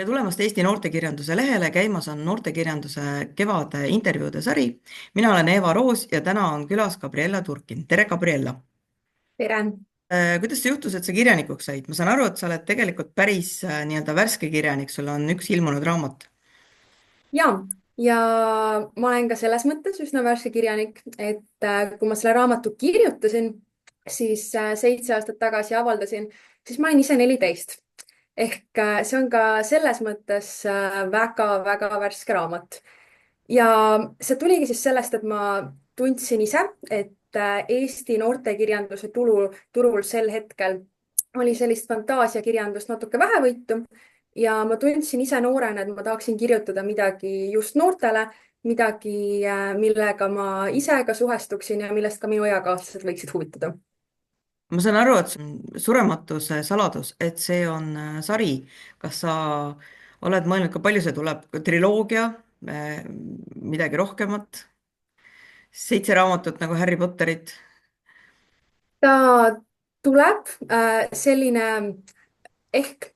tulemast Eesti noortekirjanduse lehele, käimas on noortekirjanduse kevade intervjuude sari. Mina olen Eeva Roos ja täna on külas Gabriella Turkin. Tere, Gabriella! Tere! Kuidas see juhtus, et sa kirjanikuks said? Ma saan aru, et sa oled tegelikult päris nii-öelda värske kirjanik, sul on üks ilmunud raamat. Ja, ja ma olen ka selles mõttes üsna värske kirjanik, et kui ma selle raamatu kirjutasin, siis 7 aastat tagasi avaldasin, siis ma olin ise 14. Ehk see on ka selles mõttes väga-väga värske raamat. Ja see tuligi siis sellest, et ma tundsin ise, et Eesti noortekirjanduse turul sel hetkel oli sellist fantaasiakirjandust natuke vähevõitu ja ma tundsin ise noorena, et ma tahaksin kirjutada midagi just noortele, midagi, millega ma ise ka suhestuksin ja millest ka minu eakaaslased võiksid huvituda. Ma saan aru, et see on Surematuse saladus, et see on sari. Kas sa oled mõelnud ka, palju see tuleb? Triloogia, midagi rohkemat? 7 raamatut nagu Harry Potterit? Ta tuleb selline ehk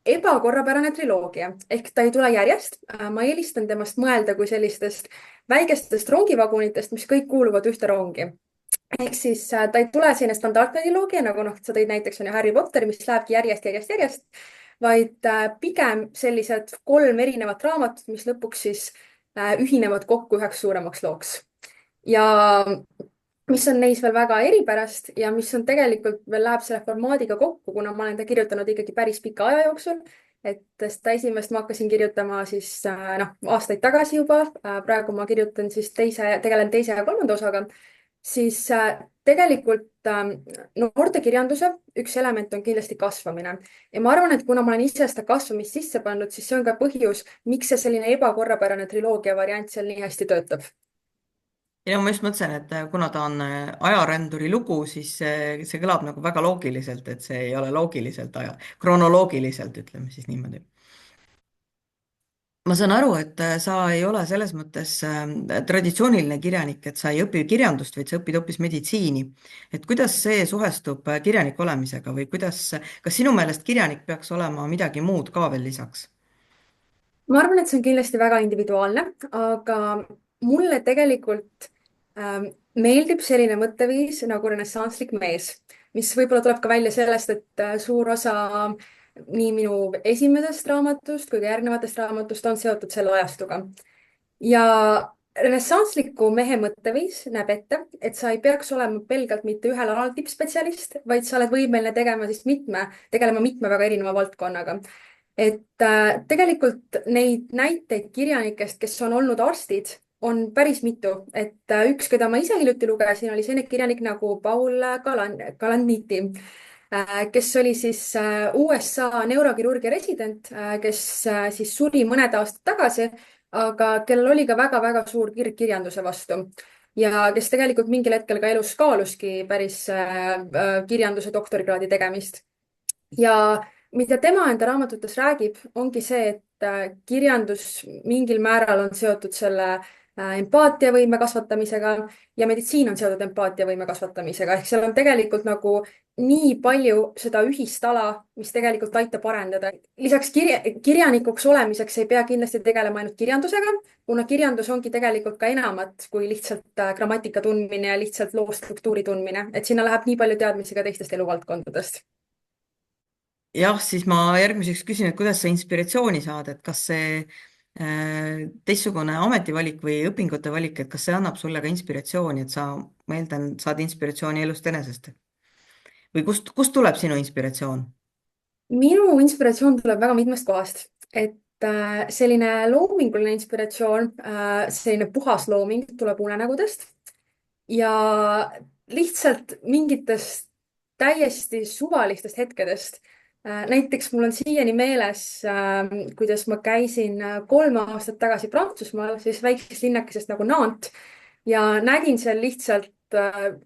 ebakorrapärane triloogia, ehk ta ei tule järjest. Ma eelistan temast mõelda kui sellistest väikestest rongivagunitest, mis kõik kuuluvad ühte rongi. Ehk siis ta ei tule selline standardne triloogia, nagu sa tõid näiteks on ju Harry Potter, mis lähebki järjest, järjest, järjest, vaid pigem sellised 3 erinevat raamatut, mis lõpuks siis ühinevad kokku üheks suuremaks looks. Ja mis on neis veel väga eripärast ja mis on tegelikult veel läheb selle formaadiga kokku, kuna ma olen ta kirjutanud ikkagi päris pika aja jooksul. Et seda esimest ma hakkasin kirjutama siis aastaid tagasi juba. Praegu ma kirjutan siis tegelen teise ja kolmanda osaga. Siis tegelikult noortekirjanduse üks element on kindlasti kasvamine. Ja ma arvan, et kuna ma olen ise seda kasvamist sisse pannud, siis see on ka põhjus, miks see selline ebakorrapärane triloogia variant seal nii hästi töötab. ja ma just mõtlesin, et kuna ta on ajaränduri lugu, siis see kõlab nagu väga loogiliselt, et see ei ole loogiliselt kronoloogiliselt, ütleme siis niimoodi. Ma saan aru, et sa ei ole selles mõttes traditsiooniline kirjanik, et sa ei õpi kirjandust, vaid sa õpid hoopis meditsiini. Et kuidas see suhestub kirjaniku olemisega või kas sinu meelest kirjanik peaks olema midagi muud ka veel lisaks? Ma arvan, et see on kindlasti väga individuaalne, aga mulle tegelikult meeldib selline mõtteviis nagu renessansslik mees, mis võib-olla tuleb ka välja sellest, et suur osa nii minu esimesest raamatust kui ka järgnevatest raamatust on seotud selle ajastuga. Ja renessanssliku mehe mõtteviis näeb ette, et sa ei peaks olema pelgalt mitte ühel alal tippspetsialist, vaid sa oled võimeline tegelema mitme väga erineva valdkonnaga. Et tegelikult neid näiteid kirjanikest, kes on olnud arstid, on päris mitu. Et üks, keda ma ise hiljuti lugesin, oli selline kirjanik nagu Paul Galaniti, kes oli siis USA neurokirurgia resident, kes siis suri mõned aastad tagasi, aga kellel oli ka väga-väga suur kirg kirjanduse vastu. Ja kes tegelikult mingil hetkel ka elus kaaluski päris kirjanduse doktorikraadi tegemist. Ja mida tema enda raamatutes räägib, ongi see, et kirjandus mingil määral on seotud selle empaatiavõime kasvatamisega ja meditsiin on seotud empaatiavõime kasvatamisega. Ehk seal on tegelikult nagu nii palju seda ühist ala, mis tegelikult aitab arendada. Lisaks kirjanikuks olemiseks ei pea kindlasti tegelema ainult kirjandusega, kuna kirjandus ongi tegelikult ka enamat kui lihtsalt grammatika tundmine ja lihtsalt loo struktuuri tundmine. Et sinna läheb nii palju teadmisi ka teistest eluvaldkondadest. Jah, siis ma järgmiseks küsin, et kuidas sa inspiratsiooni saad, et kas see teistsugune ametivalik või õpingute valik, et kas see annab sulle ka inspiratsiooni, et sa, ma eeldan, saad inspiratsiooni elust enesest? Või kust tuleb sinu inspiratsioon? Minu inspiratsioon tuleb väga mitmest kohast, et selline loominguline inspiratsioon, selline puhas looming tuleb unenägudest ja lihtsalt mingitest täiesti suvalistest hetkedest. Näiteks mul on siiani meeles, kuidas ma käisin 3 aastat tagasi Prantsusmaal, siis väiksest linnakesest nagu Nantes ja nägin seal lihtsalt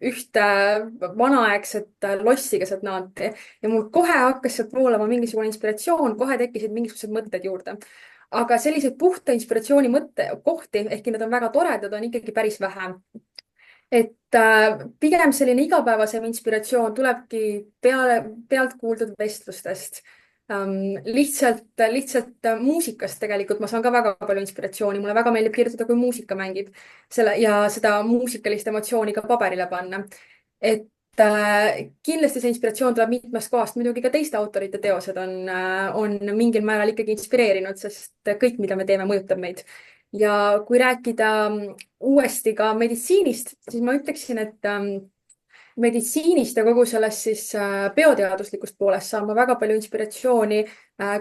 ühte vanaaegset lossi keset Nantes'i ja mul kohe hakkas sealt voolama mingisugune inspiratsioon, kohe tekkisid mingisugused mõtted juurde. Aga selliseid puhta inspiratsiooni kohti, ehkki nad on väga toredad, on ikkagi päris vähe. Et pigem selline igapäevasem inspiratsioon tulebki pealt kuuldud vestlustest. lihtsalt muusikast tegelikult ma saan ka väga palju inspiratsiooni, mulle väga meeldib kirjutada, kui muusika mängib selle ja seda muusikalist emotsiooni ka paberile panna. et kindlasti see inspiratsioon tuleb mitmest kohast, muidugi ka teiste autorite teosed on mingil määral ikkagi inspireerinud, sest kõik, mida me teeme, mõjutab meid. ja kui rääkida uuesti ka meditsiinist, siis ma ütleksin, et meditsiinist ja kogu sellest siis bioteaduslikust poolest saan ma väga palju inspiratsiooni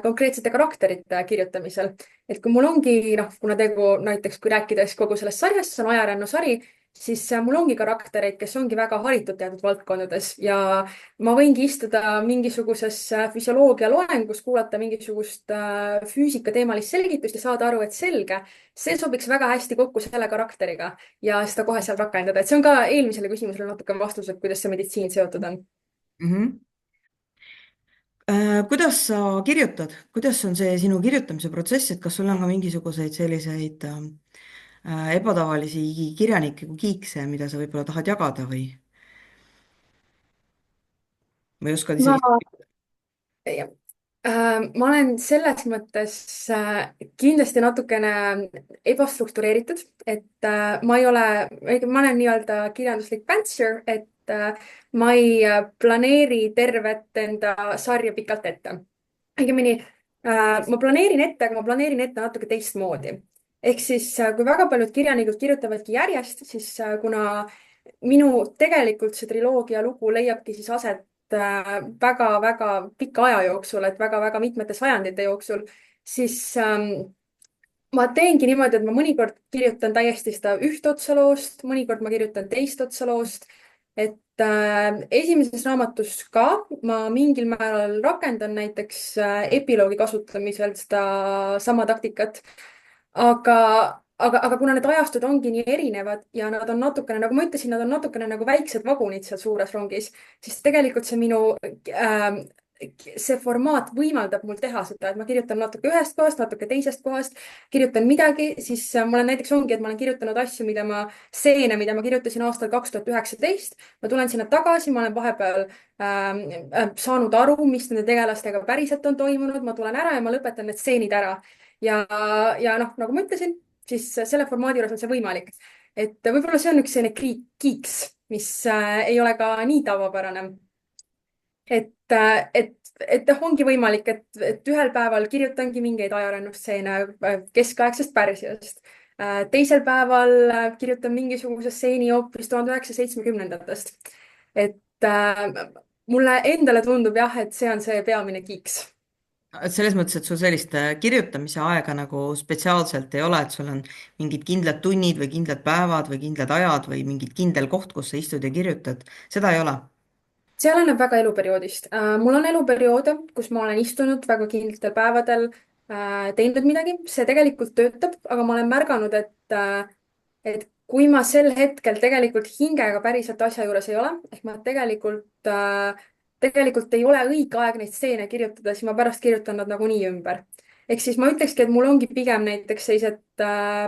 konkreetsete karakterite kirjutamisel. et kui mul ongi, noh, kuna tegu näiteks, kui rääkides kogu sellest sarjast, see on Ajarännu sari, siis mul ongi karaktereid, kes ongi väga haritud teatud valdkondades ja ma võingi istuda mingisuguses füsioloogia loengus, kuulata mingisugust füüsikateemalist selgitust ja saada aru, et selge, see sobiks väga hästi kokku selle karakteriga ja seda kohe seal rakendada, et see on ka eelmisele küsimusele natuke vastus, et kuidas see meditsiin seotud on. Mhm. Kuidas sa kirjutad, kuidas on see sinu kirjutamise protsess, et kas sul on ka mingisuguseid selliseid ebatavalisi kirjanikke kui kiikse, mida sa võib-olla tahad jagada või oskad ma isegi? ma olen selles mõttes kindlasti natukene ebastruktureeritud, et ma ei ole, ma olen nii-öelda kirjanduslik pantser, et ma ei planeeri tervet enda sarja pikalt ette. õigemini ma planeerin ette, aga ma planeerin ette natuke teistmoodi. ehk siis, kui väga paljud kirjanikud kirjutavadki järjest, siis kuna minu tegelikult see triloogia lugu leiabki siis aset väga-väga pika aja jooksul, et väga-väga mitmete sajandite jooksul, siis ma teengi niimoodi, et ma mõnikord kirjutan täiesti seda üht otsa loost, mõnikord ma kirjutan teist otsa loost. et esimeses raamatus ka ma mingil määral rakendan näiteks epiloogi kasutamisel seda sama taktikat. aga kuna need ajastud ongi nii erinevad ja nad on natukene, nagu ma ütlesin, nad on natukene nagu väiksed vagunid seal suures rongis, siis tegelikult see minu see formaat võimaldab mul teha seda, et ma kirjutan natuke ühest kohast, natuke teisest kohast, kirjutan midagi, siis ma olen näiteks ongi, et ma olen kirjutanud asju, stseene, mida ma kirjutasin aastal 2019. ma tulen sinna tagasi, ma olen vahepeal saanud aru, mis nende tegelastega päriselt on toimunud, ma tulen ära ja ma lõpetan need stseenid ära. ja noh, nagu ma ütlesin, siis selle formaadi juures on see võimalik. et võib-olla see on üks selline kiiks, mis ei ole ka nii tavapärane. et ongi võimalik, et ühel päeval kirjutangi mingeid ajarännustseene keskaegsest Pärsiast. teisel päeval kirjutan mingisuguse stseeni hoopis 1970-ndatest. et mulle endale tundub jah, et see on see peamine kiiks. Et selles mõttes, et sul sellist kirjutamise aega nagu spetsiaalselt ei ole, et sul on mingid kindlad tunnid või kindlad päevad või kindlad ajad või mingi kindel koht, kus sa istud ja kirjutad, seda ei ole. see oleneb väga eluperioodist. mul on eluperioode, kus ma olen istunud väga kindlatel päevadel, teinud midagi, see tegelikult töötab, aga ma olen märganud, et kui ma sel hetkel tegelikult hingega päriselt asja juures ei ole, ehk ma tegelikult ei ole õige aeg neid stseene kirjutada, siis ma pärast kirjutan nad nagunii ümber. ehk siis ma ütlekski, et mul ongi pigem näiteks sellised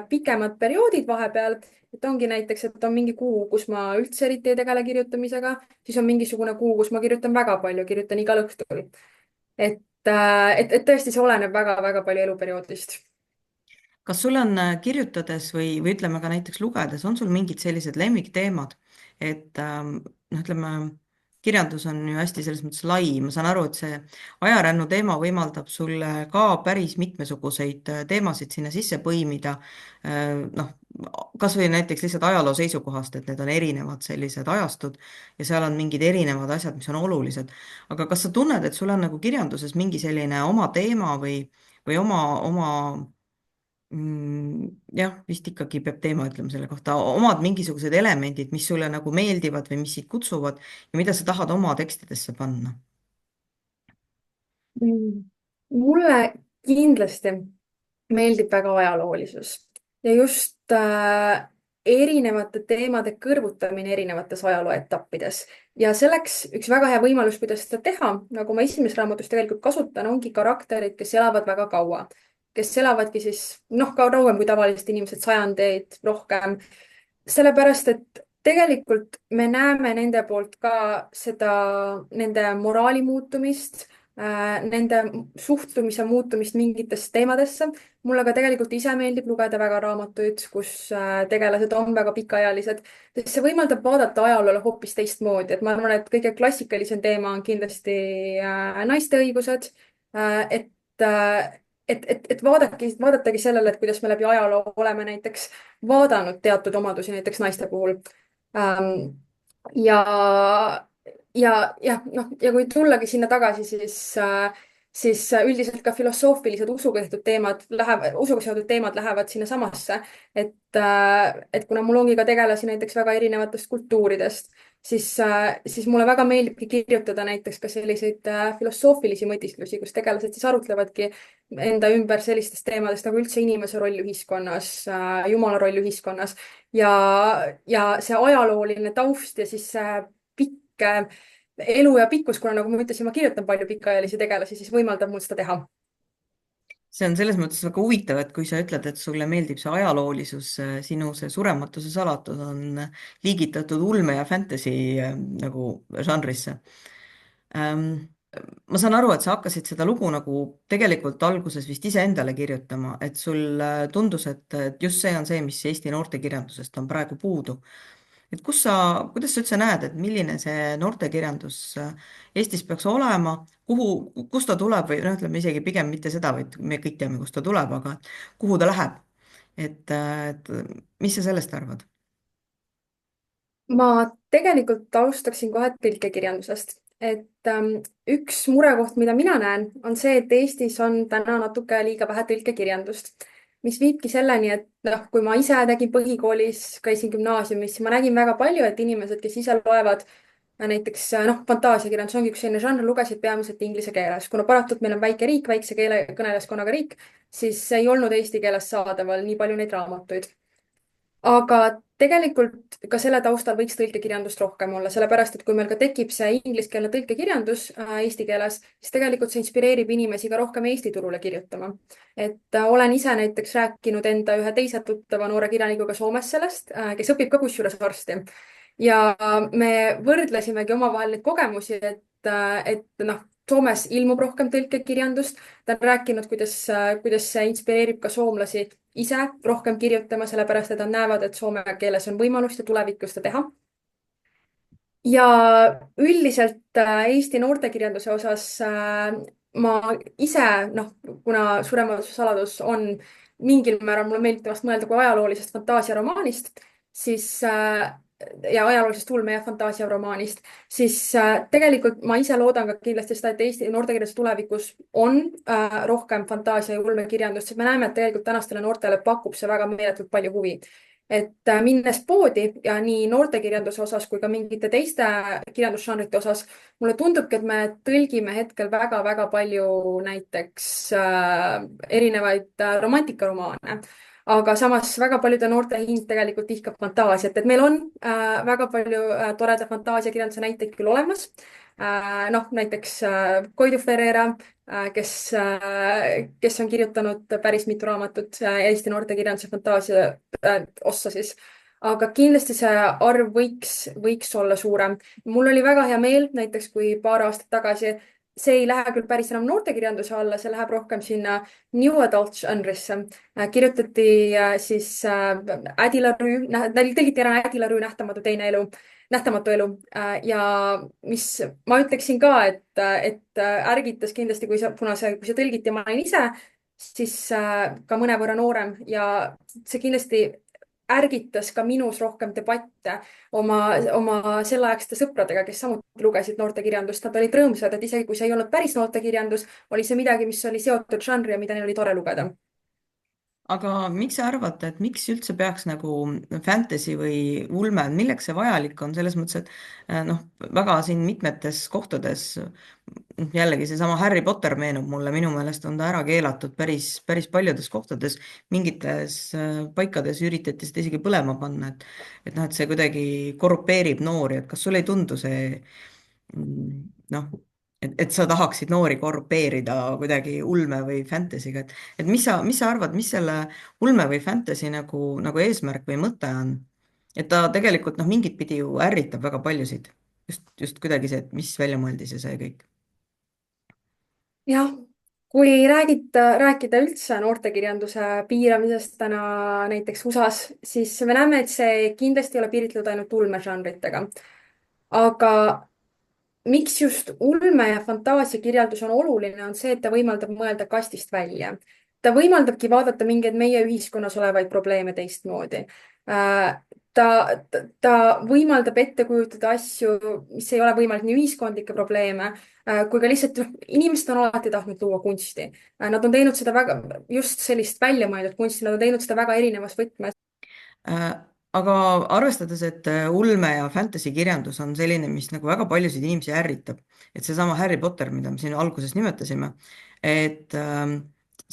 pikemad perioodid vahepeal, et ongi näiteks, et on mingi kuu, kus ma üldse eriti ei tegele kirjutamisega, siis on mingisugune kuu, kus ma kirjutan väga palju, kirjutan igal õhtul. et tõesti, see oleneb väga-väga palju eluperioodist. Kas sul on kirjutades või ütleme ka näiteks lugedes, on sul mingid sellised lemmikteemad, et noh, ütleme, kirjandus on ju hästi selles mõttes lai, ma saan aru, et see ajarännu teema võimaldab sulle ka päris mitmesuguseid teemasid sinna sisse põimida, noh, kas või näiteks lihtsalt ajaloo seisukohast, et need on erinevad sellised ajastud ja seal on mingid erinevad asjad, mis on olulised. aga kas sa tunned, et sul on nagu kirjanduses mingi selline oma teema või oma jah, vist ikkagi peab teema ütlema selle kohta, omad mingisugused elemendid, mis sulle nagu meeldivad või mis sind kutsuvad ja mida sa tahad oma tekstidesse panna? Mulle kindlasti meeldib väga ajaloolisus ja just erinevate teemade kõrvutamine erinevates ajaloo etappides. ja selleks üks väga hea võimalus, kuidas seda teha, nagu ma esimeses raamatus tegelikult kasutan, ongi karakterid, kes elavad väga kaua, kes elavadki siis noh, ka kauem kui tavalised inimesed, sajandeid rohkem. sellepärast, et tegelikult me näeme nende poolt ka seda, nende moraali muutumist, nende suhtumise muutumist mingitesse teemadesse. mulle ka tegelikult ise meeldib lugeda väga raamatuid, kus tegelased on väga pikaealised, sest see võimaldab vaadata ajaloole hoopis teistmoodi, et ma arvan, et kõige klassikalisem teema on kindlasti naiste õigused. et vaadatagi sellele, et kuidas me läbi ajaloo oleme näiteks vaadanud teatud omadusi näiteks naiste puhul. Ähm, ja, noh, ja kui tullagi sinna tagasi, siis üldiselt ka filosoofilised usuga seotud teemad lähevad sinnasamasse. et kuna mul ongi ka tegelasi näiteks väga erinevatest kultuuridest, siis mulle väga meeldibki kirjutada näiteks ka selliseid filosoofilisi mõtisklusi, kus tegelased siis arutlevadki enda ümber sellistest teemadest nagu üldse inimese roll ühiskonnas, Jumala roll ühiskonnas ja, ja see ajalooline taust ja siis see pikk elu ja pikkus, kuna nagu ma ütlesin, ma kirjutan palju pikaajalisi tegelasi, siis võimaldab mul seda teha. see on selles mõttes väga huvitav, et kui sa ütled, et sulle meeldib see ajaloolisus, sinu see surematuse salatus on liigitatud ulme ja fantasy nagu žanrisse. Ähm, ma saan aru, et sa hakkasid seda lugu nagu tegelikult alguses vist iseendale kirjutama, et sul tundus, et just see on see, mis Eesti noortekirjandusest on praegu puudu. Et kuidas sa üldse näed, et milline see noortekirjandus Eestis peaks olema, kust ta tuleb või noh, ütleme isegi pigem mitte seda, vaid me kõik teame, kust ta tuleb, aga kuhu ta läheb? et mis sa sellest arvad? ma tegelikult alustaksin kohe tõlkekirjandusest, et üks murekoht, mida mina näen, on see, et Eestis on täna natuke liiga vähe tõlkekirjandust, mis viibki selleni, et noh, kui ma ise tegin põhikoolis, käisin gümnaasiumis, ma nägin väga palju, et inimesed, kes ise loevad näiteks noh, fantaasiakirjandus ongi üks selline žanr, lugesid peamiselt inglise keeles. kuna paraku meil on väike riik, väikse keelekõneleskonnaga riik, siis ei olnud eesti keeles saadaval nii palju neid raamatuid. Aga tegelikult ka selle taustal võiks tõlkekirjandust rohkem olla, sellepärast et kui meil ka tekib see ingliskeelne tõlkekirjandus eesti keeles, siis tegelikult see inspireerib inimesi ka rohkem Eesti turule kirjutama. et olen ise näiteks rääkinud enda ühe teise tuttava noore kirjanikuga Soomes sellest, kes õpib ka kusjuures arsti. ja me võrdlesimegi omavahel neid kogemusi, et noh, Soomes ilmub rohkem tõlkekirjandust. ta on rääkinud, kuidas see inspireerib ka soomlasi ise rohkem kirjutama, sellepärast et nad näevad, et soome keeles on võimalust ja tulevikus seda teha. ja üldiselt Eesti noortekirjanduse osas ma ise, noh, kuna Surematuse saladus on mingil määral, mulle meeldib temast mõelda kui ajaloolisest fantaasiaromaanist, siis ja ajaloolisest ulme- ja fantaasiaromaanist, siis tegelikult ma ise loodan ka kindlasti seda, et Eesti noortekirjanduse tulevikus on rohkem fantaasia ja ulmekirjandust, sest me näeme, et tegelikult tänastele noortele pakub see väga meeletult palju huvi. et minnes poodi ja nii noortekirjanduse osas kui ka mingite teiste kirjandusžanrite osas, mulle tundubki, et me tõlgime hetkel väga-väga palju näiteks erinevaid romantikaromaane, aga samas väga paljude noorte hind tegelikult ihkab fantaasiat, et meil on väga palju toreda fantaasiakirjanduse näiteid küll olemas. noh, näiteks Koidu Ferreira, kes on kirjutanud päris mitu raamatut Eesti noortekirjanduse fantaasia ossa siis. aga kindlasti see arv võiks olla suurem. mul oli väga hea meel näiteks, kui paar aastat tagasi, see ei lähe küll päris enam noortekirjanduse alla, see läheb rohkem sinna new adult žanrisse. kirjutati siis Adi Larue, tõlgiti ära Adi Larue Nähtamatu elu ja mis ma ütleksin ka, et ärgitas kindlasti, kui see tõlgiti ja ma olin ise, siis ka mõnevõrra noorem ja see kindlasti ärgitas ka minus rohkem debatte oma selleaegsete sõpradega, kes samuti lugesid noortekirjandust. Nad olid rõõmsad, et isegi kui see ei olnud päris noortekirjandus, oli see midagi, mis oli seotud žanri ja mida neil oli tore lugeda. aga miks sa arvad, et miks üldse peaks nagu fantasy või ulme, milleks see vajalik on, selles mõttes, et noh, väga siin mitmetes kohtades, jällegi seesama Harry Potter meenub mulle, minu meelest on ta ära keelatud päris paljudes kohtades, mingites paikades üritati seda isegi põlema panna, et noh, et see kuidagi korrupeerib noori, et kas sulle ei tundu see noh, et sa tahaksid noori korrupeerida kuidagi ulme või fantasy'ga, et mis sa arvad, mis selle ulme või fantasy nagu eesmärk või mõte on? et ta tegelikult noh, mingit pidi ju ärritab väga paljusid. just kuidagi see, et mis väljamõeldis ja see kõik. jah, kui rääkida üldse noortekirjanduse piiramisest täna näiteks USA-s, siis me näeme, et see kindlasti ei ole piiritletud ainult ulmežanritega. aga miks just ulme ja fantaasiakirjandus on oluline, on see, et ta võimaldab mõelda kastist välja. ta võimaldabki vaadata mingeid meie ühiskonnas olevaid probleeme teistmoodi. ta, ta võimaldab ette kujutada asju, mis ei ole võimalik, nii ühiskondlikke probleeme kui ka lihtsalt inimesed on alati tahtnud luua kunsti. Nad on teinud seda väga, just sellist väljamõeldud kunsti, nad on teinud seda väga erinevas võtmes. Äh, aga arvestades, et ulme ja fantasy kirjandus on selline, mis nagu väga paljusid inimesi ärritab, et seesama Harry Potter, mida me siin alguses nimetasime, et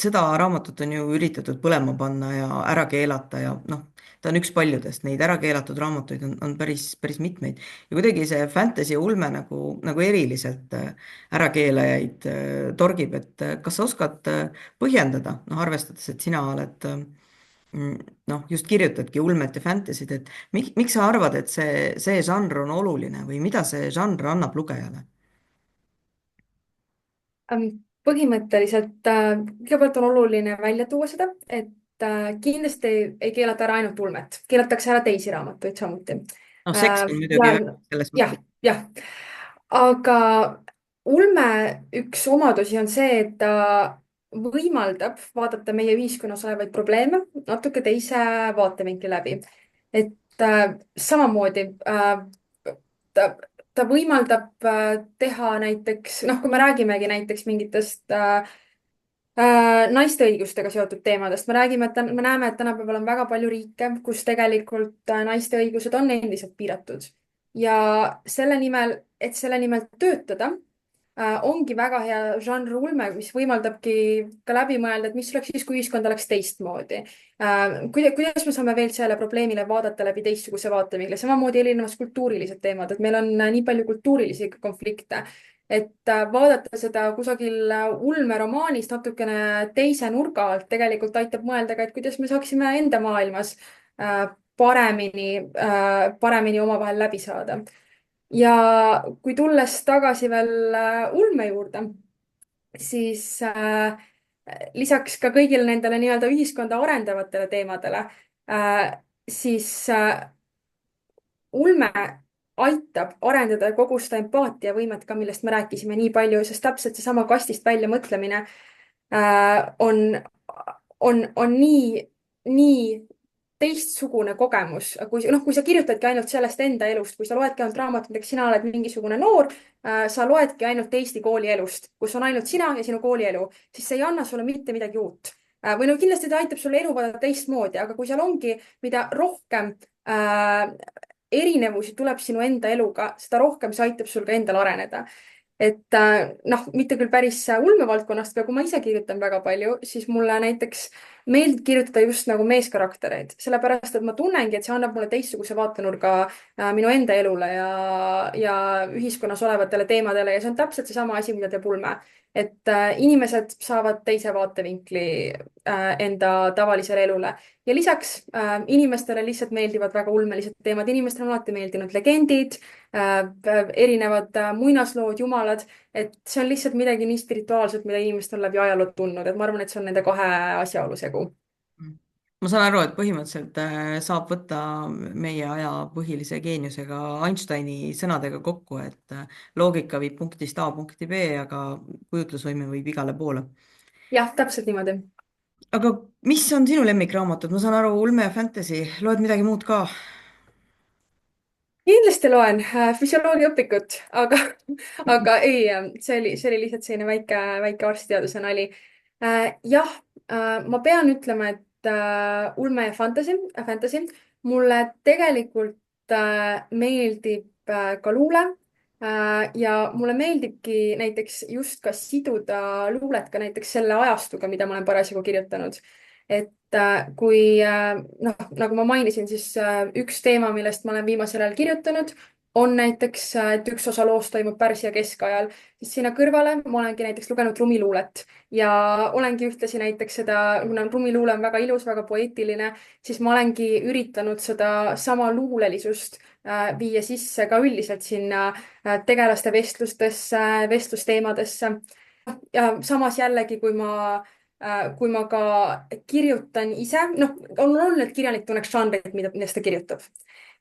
seda raamatut on ju üritatud põlema panna ja ära keelata ja noh, ta on üks paljudest, neid ära keelatud raamatuid on päris mitmeid ja kuidagi see fantasy ja ulme nagu eriliselt ärakeelajaid torgib, et kas sa oskad põhjendada, noh arvestades, et sina oled noh, just kirjutadki ulmet ja fantasy'd, et miks sa arvad, et see žanr on oluline või mida see žanr annab lugejale? Põhimõtteliselt kõigepealt on oluline välja tuua seda, et kindlasti ei keelata ära ainult ulmet, keelatakse ära teisi raamatuid samuti. noh, seks on Ja muidugi selles jah, mõttes. jah, aga ulme üks omadusi on see, et ta võimaldab vaadata meie ühiskonnas olevaid probleeme natuke teise vaatevinkli läbi. Et samamoodi ta, ta võimaldab teha näiteks, noh, kui me räägimegi näiteks mingitest naiste õigustega seotud teemadest, me räägime, et me näeme, et tänapäeval on väga palju riike, kus tegelikult naiste õigused on endiselt piiratud. ja selle nimel töötada ongi väga hea žanr ulme, mis võimaldabki ka läbi mõelda, et mis oleks siis, kui ühiskond oleks teistmoodi. Kuidas me saame veel sellele probleemile vaadata läbi teistsuguse vaatevinkli, samamoodi erinevad kultuurilised teemad, et meil on nii palju kultuurilisi konflikte, et vaadata seda kusagil ulmeromaanist natukene teise nurga alt tegelikult aitab mõelda ka, et kuidas me saaksime enda maailmas paremini omavahel läbi saada. Ja kui tulles tagasi veel ulme juurde, siis lisaks ka kõigile nendele nii-öelda ühiskonda arendavatele teemadele, siis ulme aitab arendada kogu seda empaatiavõimet ka, millest me rääkisime nii palju, sest täpselt seesama kastist välja mõtlemine on nii teistsugune kogemus, kui noh, kui sa kirjutadki ainult sellest enda elust, kui sa loedki ainult raamatut, näiteks sina oled mingisugune noor, sa loedki ainult Eesti kooli elust, kus on ainult sina ja sinu koolielu, siis see ei anna sulle mitte midagi uut. Või no kindlasti ta aitab sulle elu vaadata teistmoodi, aga kui seal ongi, mida rohkem erinevusi tuleb sinu enda eluga, seda rohkem see aitab sul ka endal areneda. Et noh, mitte küll päris ulmevaldkonnast, aga kui ma ise kirjutan väga palju, siis mulle näiteks meeldib kirjutada just nagu meeskaraktereid, sellepärast et ma tunnengi, et see annab mulle teistsuguse vaatenurga minu enda elule ja ühiskonnas olevatele teemadele ja see on täpselt seesama asi, mida teeb ulme. Et inimesed saavad teise vaatevinkli enda tavalisele elule ja lisaks inimestele lihtsalt meeldivad väga ulmelised teemad, inimestele on alati meeldinud legendid, erinevad muinaslood, jumalad, et see on lihtsalt midagi nii spirituaalset, mida inimesed on läbi ajaloo tundnud, et ma arvan, et see on nende kahe asjaolu segu. ma saan aru, et põhimõtteliselt saab võtta meie aja põhilise geeniusega Einsteini sõnadega kokku, et loogika viib punktist A punkti B, aga kujutlusvõime viib igale poole. jah, täpselt niimoodi. aga mis on sinu lemmikraamatud, ma saan aru, ulme ja fantasy, loed midagi muud ka? kindlasti loen füsioloogiaõpikut, aga ei, see oli lihtsalt selline väike arstiteaduse nali. Jah, ma pean ütlema, et ulme ja fantasy, mulle tegelikult meeldib ka luule. Ja mulle meeldibki näiteks just ka siduda luulet ka näiteks selle ajastuga, mida ma olen parasjagu kirjutanud. Et kui noh, nagu ma mainisin, siis üks teema, millest ma olen viimasel ajal kirjutanud, on näiteks, et üks osa loost toimub Pärsia keskajal, siis sinna kõrvale ma olengi näiteks lugenud rumiluulet ja olengi ühtlasi näiteks seda, kuna rumiluule on väga ilus, väga poeetiline, siis ma olengi üritanud seda sama luulelisust viia sisse ka üldiselt sinna tegelaste vestlustesse, vestlusteemadesse. ja samas jällegi, kui ma ka kirjutan ise, noh, on oluline, et kirjanik tunneks žanrit, millest ta kirjutab.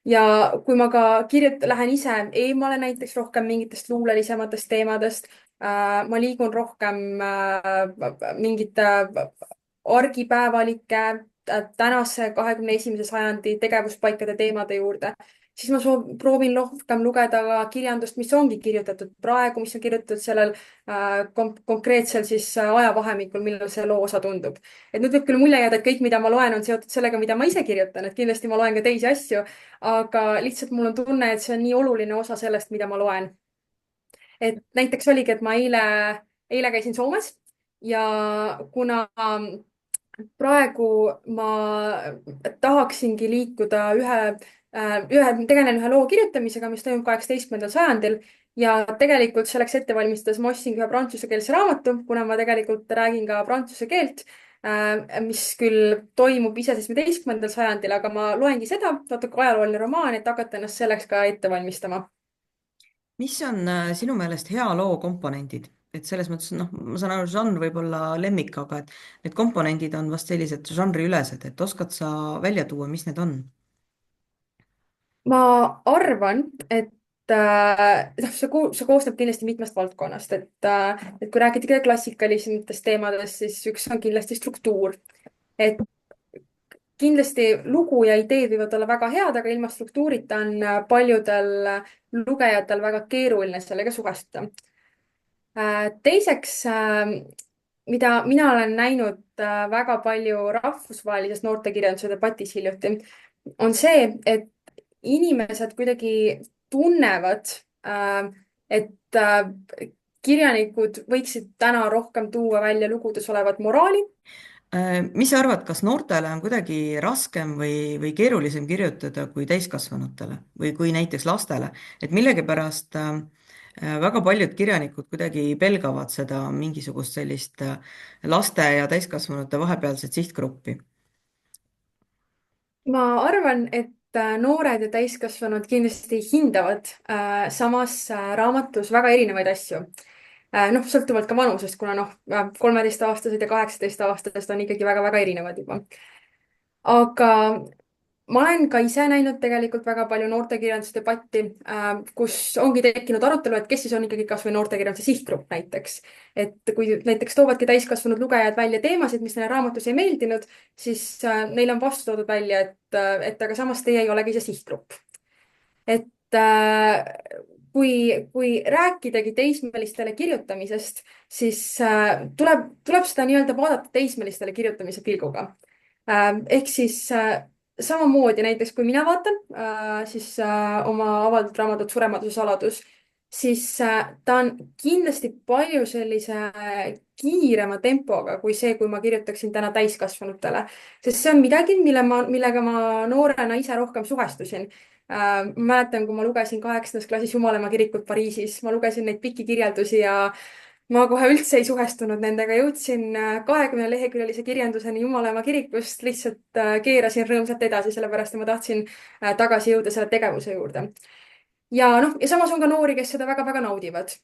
ja kui ma ka lähen ise eemale näiteks rohkem mingitest luulelisematest teemadest, ma liigun rohkem mingite argipäevalike tänase 21. sajandi tegevuspaikade teemade juurde, siis ma proovin rohkem lugeda ka kirjandust, mis ongi kirjutatud praegu, mis on kirjutatud sellel konkreetsel siis ajavahemikul, millal see loo osa tundub. Et nüüd võib küll mulje jääda, et kõik, mida ma loen, on seotud sellega, mida ma ise kirjutan, et kindlasti ma loen ka teisi asju, aga lihtsalt mul on tunne, et see on nii oluline osa sellest, mida ma loen. Et näiteks oligi, et ma eile käisin Soomes ja kuna praegu ma tahaksingi liikuda tegelen ühe loo kirjutamisega, mis toimub 18. sajandil ja tegelikult selleks ette valmistades ma ostsingi ühe prantsusekeelse raamatu, kuna ma tegelikult räägin ka prantsuse keelt, mis küll toimub ise 17. sajandil, aga ma loengi seda, natuke ajalooline romaan, et hakata ennast selleks ka ette valmistama. mis on sinu meelest hea loo komponendid? Et selles mõttes, noh, ma saan aru, žanr võib olla lemmik, aga et need komponendid on vast sellised žanriülesed, et oskad sa välja tuua, mis need on? Ma arvan, et noh, see koosneb kindlasti mitmest valdkonnast, et kui rääkida kõige klassikalisematest teemadest, siis üks on kindlasti struktuur. Et kindlasti lugu ja ideed võivad olla väga head, aga ilma struktuurita on paljudel lugejatel väga keeruline sellega suhestuda. Teiseks, mida mina olen näinud väga palju rahvusvahelises noortekirjanduse debatis hiljuti, on see, et inimesed kuidagi tunnevad, et kirjanikud võiksid täna rohkem tuua välja lugudes olevat moraali. Mis sa arvad, kas noortele on kuidagi raskem või keerulisem kirjutada kui täiskasvanutele või kui näiteks lastele, et millegipärast väga paljud kirjanikud kuidagi pelgavad seda mingisugust sellist laste ja täiskasvanute vahepealset sihtgruppi? Ma arvan, et noored ja täiskasvanud kindlasti hindavad samas raamatus väga erinevaid asju. Noh, sõltuvalt ka vanusest, kuna noh, 13-aastased ja 18-aastased on ikkagi väga-väga erinevad juba. Aga ma olen ka ise näinud tegelikult väga palju noortekirjandusdebatti, kus ongi tekkinud arutelu, et kes siis on ikkagi kasvõi noortekirjanduse sihtgrupp näiteks. Et kui näiteks toovadki täiskasvanud lugejad välja teemasid, mis neile raamatus ei meeldinud, siis neile on vastu toodud välja, et aga samas teie ei ole ka ise sihtgrupp. Et kui rääkidagi teismelistele kirjutamisest, siis tuleb seda nii-öelda vaadata teismelistele kirjutamise pilguga. Ehk siis samamoodi näiteks, kui mina vaatan siis oma avaldatud raamatut Surematuse saladus, siis ta on kindlasti palju sellise kiirema tempoga kui see, kui ma kirjutaksin täna täiskasvanutele, sest see on midagi, millega ma noorena ise rohkem suhestusin. Ma mäletan, kui ma lugesin 8. klassis Jumalamaa kirikut Pariisis, ma lugesin neid pikki kirjeldusi ja ma kohe üldse ei suhestunud nendega, jõudsin 20-leheküljelise kirjanduseni Jumalamaa kirikust, lihtsalt keerasin rõõmsalt edasi, sellepärast et ma tahtsin tagasi jõuda selle tegevuse juurde. Ja noh, ja samas on ka noori, kes seda väga-väga naudivad.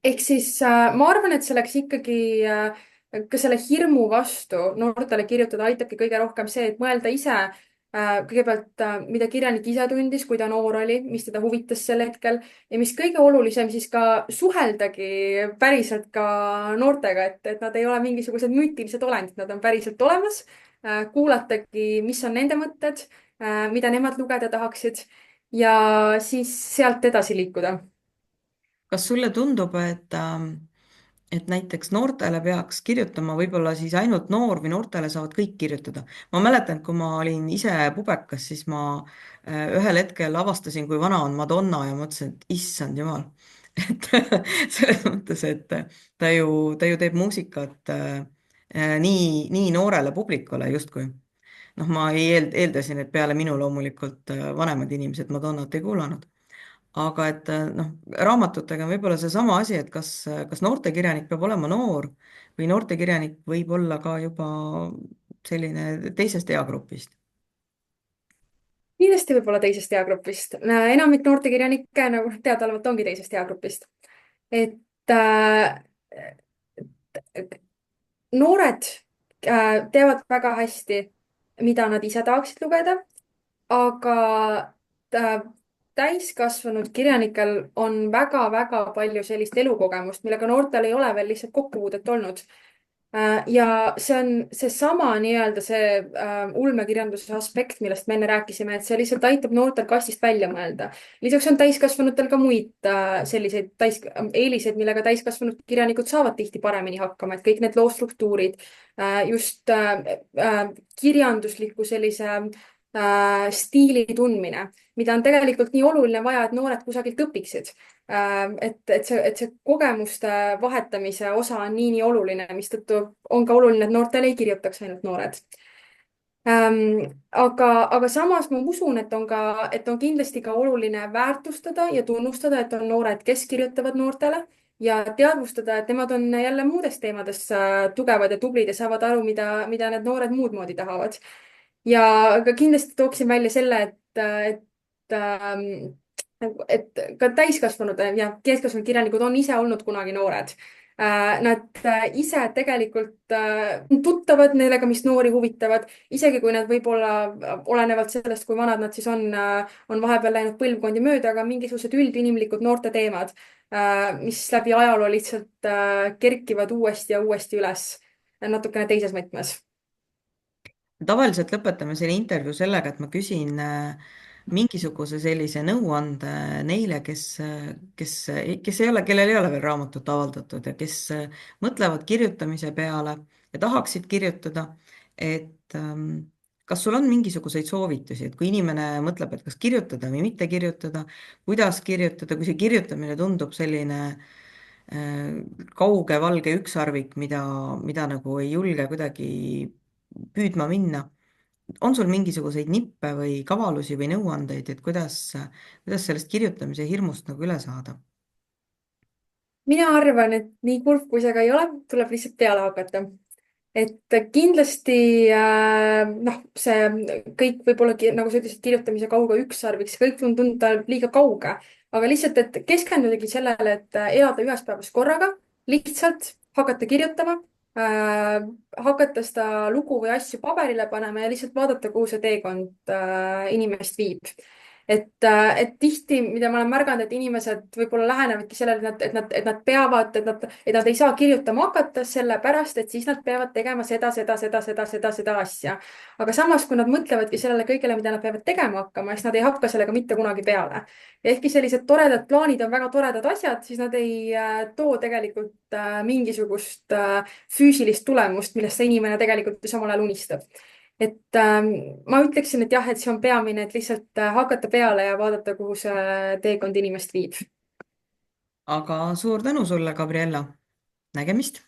Ehk siis ma arvan, et selleks ikkagi ka selle hirmu vastu noortele kirjutada aitabki kõige rohkem see, et mõelda ise kõigepealt, mida kirjanik ise tundis, kui ta noor oli, mis teda huvitas sel hetkel ja mis kõige olulisem, siis ka suheldagi päriselt ka noortega, et nad ei ole mingisugused müütilised olendid, nad on päriselt olemas. Kuulatagi, mis on nende mõtted, mida nemad lugeda tahaksid ja siis sealt edasi liikuda. kas sulle tundub, et näiteks noortele peaks kirjutama võib-olla siis ainult noor või noortele saavad kõik kirjutada? Ma mäletan, et kui ma olin ise pubekas, siis ma ühel hetkel avastasin, kui vana on Madonna ja mõtlesin, et issand jumal, et selles mõttes, et ta ju teeb muusikat nii noorele publikule justkui. Noh, ma eeldasin, et peale minu loomulikult vanemad inimesed Madonnat ei kuulanud, aga et noh, raamatutega on võib-olla seesama asi, et kas noortekirjanik peab olema noor või noortekirjanik võib olla ka juba selline teisest eagrupist. kindlasti võib-olla teisest eagrupist. Enamik noortekirjanikke nagu teadaolevalt ongi teisest eagrupist. Et noored teavad väga hästi, mida nad ise tahaksid lugeda, aga äh, täiskasvanud kirjanikel on väga-väga palju sellist elukogemust, millega noortel ei ole veel lihtsalt kokkupuudet olnud. Ja see on seesama nii-öelda see ulmekirjanduse aspekt, millest me enne rääkisime, et see lihtsalt aitab noortel kastist välja mõelda. lisaks on täiskasvanutel ka muid selliseid eeliseid, millega täiskasvanud kirjanikud saavad tihti paremini hakkama, et kõik need loostruktuurid, just kirjandusliku sellise stiili tundmine, mida on tegelikult nii oluline vaja, et noored kusagilt õpiksid. Et see kogemuste vahetamise osa on nii oluline, mistõttu on ka oluline, et noortele ei kirjutaks ainult noored. Aga samas ma usun, et on kindlasti ka oluline väärtustada ja tunnustada, et on noored, kes kirjutavad noortele ja teadvustada, et nemad on jälle muudes teemades tugevad ja tublid ja saavad aru, mida need noored muud moodi tahavad. Ja ka kindlasti tooksin välja selle, et ka täiskasvanud ja keskasvanud kirjanikud on ise olnud kunagi noored. Nad ise tegelikult tuttavad nendega, mis noori huvitavad, isegi kui nad võib-olla olenevalt sellest, kui vanad nad siis on vahepeal läinud põlvkondi mööda, aga mingisugused üldinimlikud noorte teemad, mis läbi ajaloo lihtsalt kerkivad uuesti ja uuesti üles natukene teises võtmes. tavaliselt lõpetame selle intervjuu sellega, et ma küsin mingisuguse sellise nõuande neile, kes ei ole, kellel ei ole veel raamatut avaldatud ja kes mõtlevad kirjutamise peale ja tahaksid kirjutada, et kas sul on mingisuguseid soovitusi, et kui inimene mõtleb, et kas kirjutada või mitte kirjutada, kuidas kirjutada, kui see kirjutamine tundub selline kauge valge ükssarvik, mida nagu ei julge kuidagi püüdma minna. on sul mingisuguseid nippe või kavalusi või nõuandeid, et kuidas sellest kirjutamise hirmust nagu üle saada? mina arvan, et nii kurb kui see ka ei ole, tuleb lihtsalt peale hakata. Et kindlasti noh, see kõik võib-olla, nagu sa ütlesid, kirjutamise kauge ükssarviks, see kõik võib tunda liiga kauge, aga lihtsalt, et keskendudagi sellele, et elada ühes päevas korraga, lihtsalt hakata kirjutama, hakata seda lugu või asju paberile panema ja lihtsalt vaadata, kuhu see teekond inimest viib. Et tihti, mida ma olen märganud, et inimesed võib-olla lähenevadki sellele, et nad peavad, et nad ei saa kirjutama hakata sellepärast, et siis nad peavad tegema seda asja. Aga samas, kui nad mõtlevadki sellele kõigele, mida nad peavad tegema hakkama, siis nad ei hakka sellega mitte kunagi peale. Ehkki sellised toredad plaanid on väga toredad asjad, siis nad ei too tegelikult mingisugust füüsilist tulemust, millest see inimene tegelikult ju samal ajal unistab. Et ma ütleksin, et jah, et see on peamine, et lihtsalt hakata peale ja vaadata, kuhu see teekond inimest viib. aga suur tänu sulle, Gabriella. nägemist!